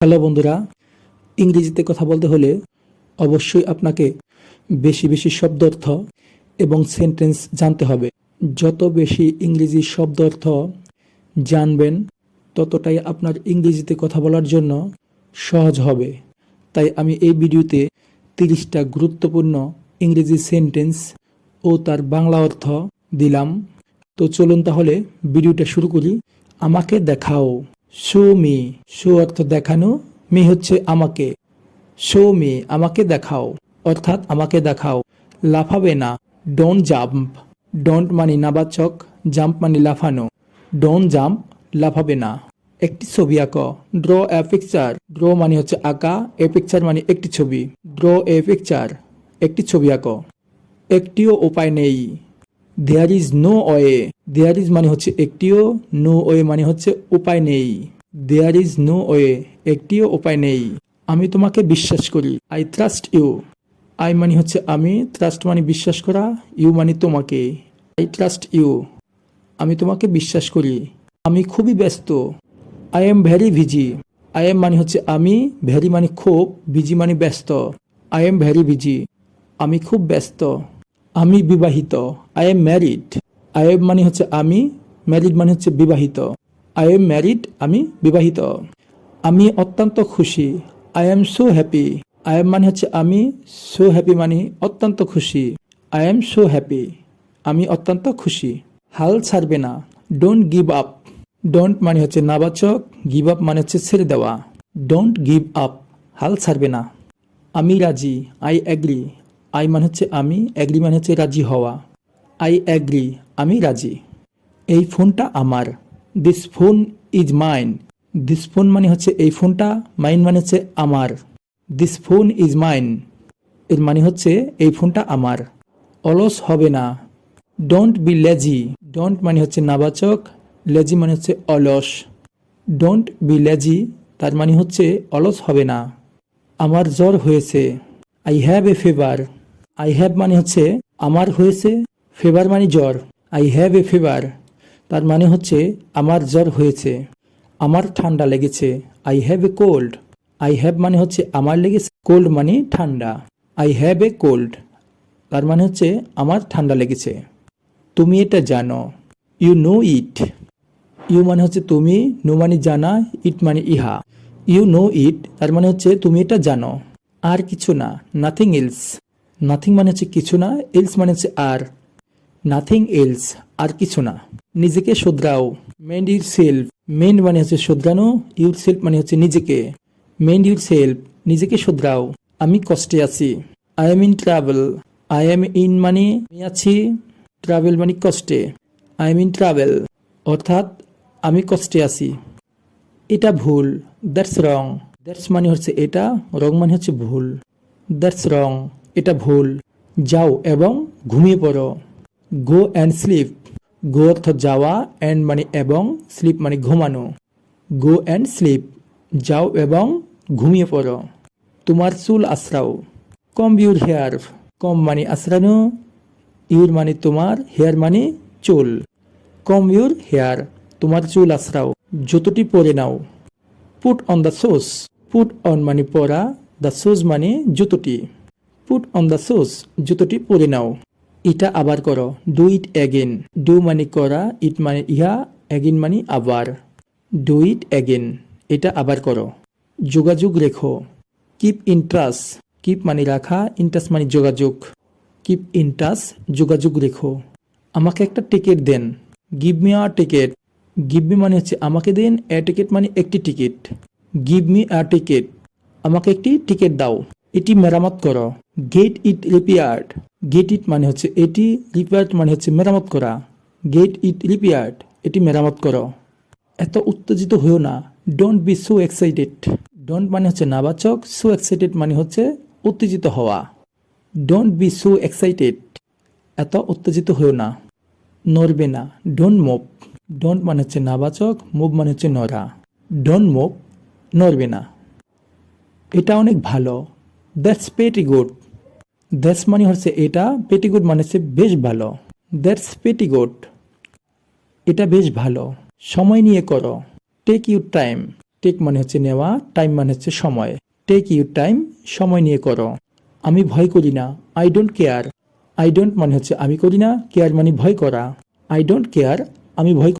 Hello বন্ধুরা, ইংরেজিতে কথা বলতে হলে অবশ্যই আপনাকে বেশি বেশি শব্দার্থ এবং সেন্টেন্স জানতে হবে। যত বেশি ইংরেজি শব্দার্থ জানবেন ততটাই আপনার ইংরেজিতে কথা বলার জন্য সহজ হবে। তাই আমি এই ভিডিওতে 30টা গুরুত্বপূর্ণ ইংরেজি সেন্টেন্স ও তার বাংলা অর্থ দিলাম। তো চলুন তাহলে ভিডিওটা শুরু করি। আমাকে দেখাও, শো মি। শো অর্থ দেখানো, মি হচ্ছে আমাকে। শো মি, আমাকে দেখাও অর্থাৎ আমাকে দেখাও। লাফাবে না, ডোন্ট জাম্প। ডোন্ট মানে নাবাচক, জাম্প মানে লাফানো। ডোন্ট জাম্প, লাফাবে না। একটি ছবি আঁকো, ড্র এ পিকচার। ড্র মানে হচ্ছে আঁকা, এ পিকচার মানে একটি ছবি। ড্র এ পিকচার, একটি ছবি আঁকো। একটিও উপায় নেই, there is no way. There is মানে হচ্ছে একটিও, নো ওয়ে মানে হচ্ছে উপায় নেই। দেয়ার ইজ নো ওয়ে, একটিও উপায় নেই। আমি তোমাকে বিশ্বাস করি, আই ট্রাস্ট ইউ। আই মানে হচ্ছে আমি, ট্রাস্ট মানে বিশ্বাস করা, ইউ মানে তোমাকে। আই ট্রাস্ট ইউ, আমি তোমাকে বিশ্বাস করি। আমি খুবই ব্যস্ত, I am very busy. I am মানে হচ্ছে আমি, ভেরি মানে খুব, বিজি মানে ব্যস্ত। আই এম ভেরি বিজি, আমি খুব ব্যস্ত। আমি বিবাহিত, I am married. I am মানে হচ্ছে আমি, ম্যারিড মানে হচ্ছে বিবাহিত। আই এম ম্যারিড, আমি বিবাহিত। আমি অত্যন্ত খুশি, I am so happy. I am মানে হচ্ছে আমি, সো হ্যাপি মানে অত্যন্ত খুশি। আই এম সো হ্যাপি, আমি অত্যন্ত খুশি। হাল ছাড়বে না, ডোন্ট গিভ আপ। ডোন্ট মানে হচ্ছে নাবাচক, গিভ আপ মানে হচ্ছে ছেড়ে দেওয়া। ডোন্ট গিভ আপ, হাল ছাড়বে না। আমি রাজি, আই অ্যাগ্রি। আই মানে হচ্ছে আমি, অ্যাগ্রি মানে হচ্ছে রাজি হওয়া। আই অ্যাগ্রি, আমি রাজি। এই ফোনটা আমার, this phone is mine. This phone মানে হচ্ছে এই ফোনটা, মাইন মানে হচ্ছে আমার। দিস ফোন ইজ মাইন, এর মানে হচ্ছে এই ফোনটা আমার। অলস হবে না, ডোন্ট বি লেজি। ডোন্ট মানে হচ্ছে নাবাচক, লেজি মানে হচ্ছে অলস। ডোন্ট বি লেজি, তার মানে হচ্ছে অলস হবে না। আমার জ্বর হয়েছে, I have a fever. I have মানে হচ্ছে আমার হয়েছে, ফিভার মানে জ্বর। আই হ্যাভ এ ফিভার, তার মানে হচ্ছে আমার জ্বর হয়েছে। আমার ঠান্ডা লেগেছে, I have a cold. I have মানে হচ্ছে আমার লেগেছে, কোল্ড মানে ঠান্ডা। আই হ্যাভ এ কোল্ড, তার মানে হচ্ছে আমার ঠান্ডা লেগেছে। তুমি এটা জানো, ইউ নো ইট। ইউ মানে হচ্ছে তুমি, নো মানে জানা, ইট মানে ইহা। ইউ নো ইট, তার মানে হচ্ছে তুমি এটা জানো। আর কিছু না, নাথিং এলস। নাথিং মানে হচ্ছে কিছু না, এলস মানে হচ্ছে আর। নাথিং এলস, আর কিছু না। নিজেকে শোধরাও, মেন্ড ইউর সেলফ। মেন্ড মানে হচ্ছে শোধরানো, ইউর সেলফ মানে হচ্ছে নিজেকে। মেন্ড ইউর সেলফ, নিজেকে শোধরাও। আমি কষ্টে আছি, I am in travel. I am in মানে আমি আছি, ট্রাভেল মানে কষ্টে। আই এম ইন ট্রাভেল, অর্থাৎ আমি কষ্টে আছি। এটা ভুল, দ্যাটস রং। দ্যাটস মানে হচ্ছে এটা, রং মানে হচ্ছে ভুল। দ্যাটস রং, এটা ভুল। যাও এবং ঘুমিয়ে পড়ো, গো অ্যান্ড স্লিপ। গো অর্থ যাওয়া, অ্যান্ড মানে এবং, স্লিপ মানে ঘুমানো। গো অ্যান্ড স্লিপ, যাও এবং ঘুমিয়ে পড়ো। তোমার চুল আশ্রাও, কম ইউর হেয়ার। কম মানে আশ্রানো, ইউর মানে তোমার, হেয়ার মানে চুল। কম ইউর হেয়ার, তোমার চুল আশ্রাও। জুতোটি পরে নাও, put on the shoes. Put on মানে পরা, দ্য শুজ মানে জুতোটি। পুট অন দ্য শুজ, জুতোটি পরে নাও। এটা আবার করো, ডু ইট অ্যাগেন। ডু মানে করা, ইট মানে ইহা, অ্যাগেন মানে আবার। ডু ইট অ্যাগেন, এটা আবার করো। যোগাযোগ রেখো, কিপ ইন টাচ। কিপ মানে রাখা, ইন টাচ মানে যোগাযোগ। কিপ ইন টাচ, যোগাযোগ রেখো। আমাকে একটা টিকিট দেন, give me a ticket. Give me মানে হচ্ছে আমাকে দেন, এ টিকিট মানে একটি টিকিট। গিভ মি আ টিকিট, আমাকে একটি টিকিট দাও। এটি মেরামত করো, get it repaired. Get it মানে হচ্ছে এটি, রিপেয়ার্ড মানে হচ্ছে মেরামত করা। গেট ইট রিপেয়ার্ড, এটি মেরামত করো। এত উত্তেজিত হয়েও না, don't be so excited. Don't মানে হচ্ছে নাবাচক, সো এক্সাইটেড মানে হচ্ছে উত্তেজিত হওয়া। ডোন্ট বি সো এক্সাইটেড, এত উত্তেজিত হয়েও না। নড়বে না, ডোন্ট মুভ। ডোন্ট মানে হচ্ছে নাবাচক, মুভ মানে হচ্ছে নড়া। ডোন্ট মুভ, নড়বে না। এটা অনেক ভালো, দ্যাটস পেটি গুড। দ্যাটস মানে হচ্ছে এটা, পেটি গুড মানে হচ্ছে বেশ ভালো। দ্যাটস পেটি গুড, এটা বেশ ভালো। সময় নিয়ে করো, টেক ইউর টাইম। টেক মানে হচ্ছে নেওয়া, টাইম মানে হচ্ছে সময়। টেক ইউর টাইম, সময় নিয়ে করো। আমি ভয় করি না, I don't care. I don't মানে হচ্ছে আমি করি না, কেয়ার মানে ভয় করা। আই ডোন্ট কেয়ার, আমি ভয়